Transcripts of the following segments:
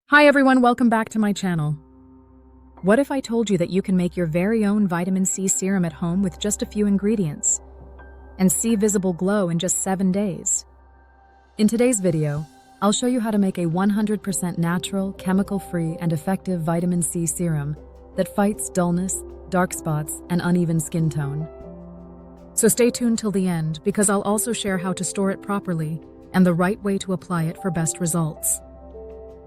Hi everyone, welcome back to my channel. What if I told you that you can make your very own vitamin C serum at home with just a few ingredients and see visible glow in just 7 days? In today's video, I'll show you how to make a 100% natural, chemical-free, and effective vitamin C serum that fights dullness, dark spots, and uneven skin tone. So stay tuned till the end because I'll also share how to store it properly and the right way to apply it for best results.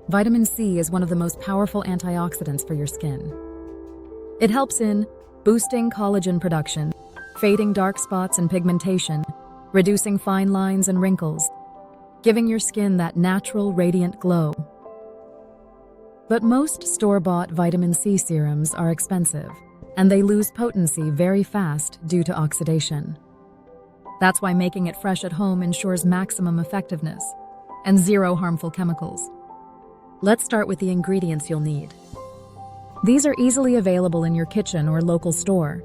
Vitamin C is one of the most powerful antioxidants for your skin. It helps in boosting collagen production, fading dark spots and pigmentation, reducing fine lines and wrinkles, giving your skin that natural, radiant glow. But most store-bought vitamin C serums are expensive, and they lose potency very fast due to oxidation. That's why making it fresh at home ensures maximum effectiveness and zero harmful chemicals. Let's start with the ingredients you'll need. These are easily available in your kitchen or local store.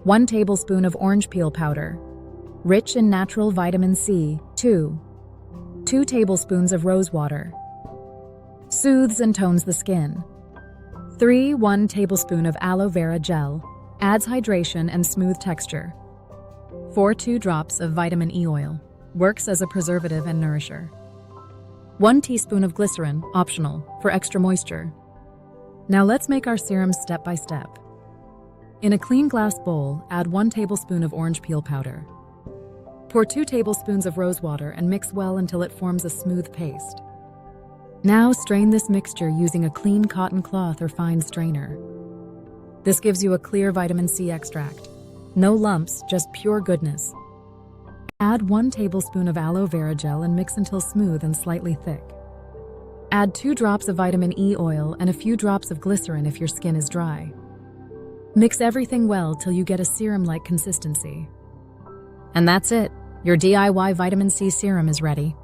1 tablespoon of orange peel powder, rich in natural vitamin C. 2 tablespoons of rose water, soothes and tones the skin. 1 tablespoon of aloe vera gel, adds hydration and smooth texture. 2 drops of vitamin E oil, works as a preservative and nourisher. 1 teaspoon of glycerin, optional, for extra moisture. Now let's make our serum step by step. In a clean glass bowl, add 1 tablespoon of orange peel powder. Pour 2 tablespoons of rose water and mix well until it forms a smooth paste. Now strain this mixture using a clean cotton cloth or fine strainer. This gives you a clear vitamin C extract. No lumps, just pure goodness. Add 1 tablespoon of aloe vera gel and mix until smooth and slightly thick. Add 2 drops of vitamin E oil and a few drops of glycerin if your skin is dry. Mix everything well till you get a serum-like consistency. And that's it. Your DIY vitamin C serum is ready.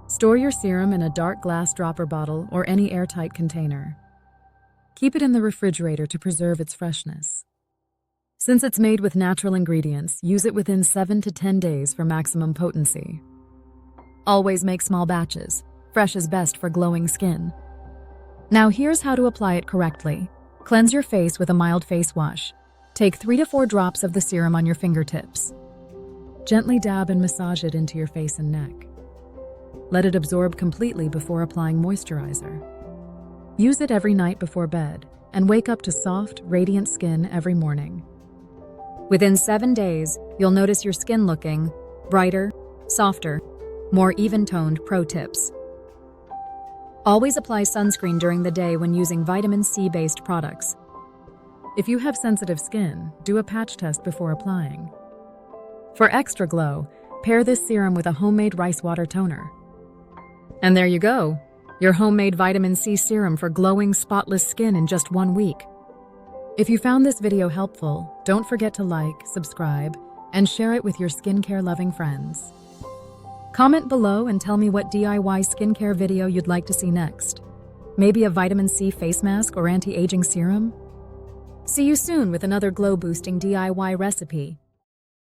Store your serum in a dark glass dropper bottle or any airtight container. Keep it in the refrigerator to preserve its freshness. Since it's made with natural ingredients, use it within 7 to 10 days for maximum potency. Always make small batches. Fresh is best for glowing skin. Now here's how to apply it correctly. Cleanse your face with a mild face wash. Take 3 to 4 drops of the serum on your fingertips. Gently dab and massage it into your face and neck. Let it absorb completely before applying moisturizer. Use it every night before bed and wake up to soft, radiant skin every morning. Within 7 days, you'll notice your skin looking brighter, softer, more even-toned. Pro tips. Always apply sunscreen during the day when using vitamin C-based products. If you have sensitive skin, do a patch test before applying. For extra glow, pair this serum with a homemade rice water toner. And there you go, your homemade vitamin C serum for glowing, spotless skin in just 1 week. If you found this video helpful, don't forget to like, subscribe, and share it with your skincare-loving friends. Comment below and tell me what DIY skincare video you'd like to see next. Maybe a vitamin C face mask or anti-aging serum? See you soon with another glow-boosting DIY recipe.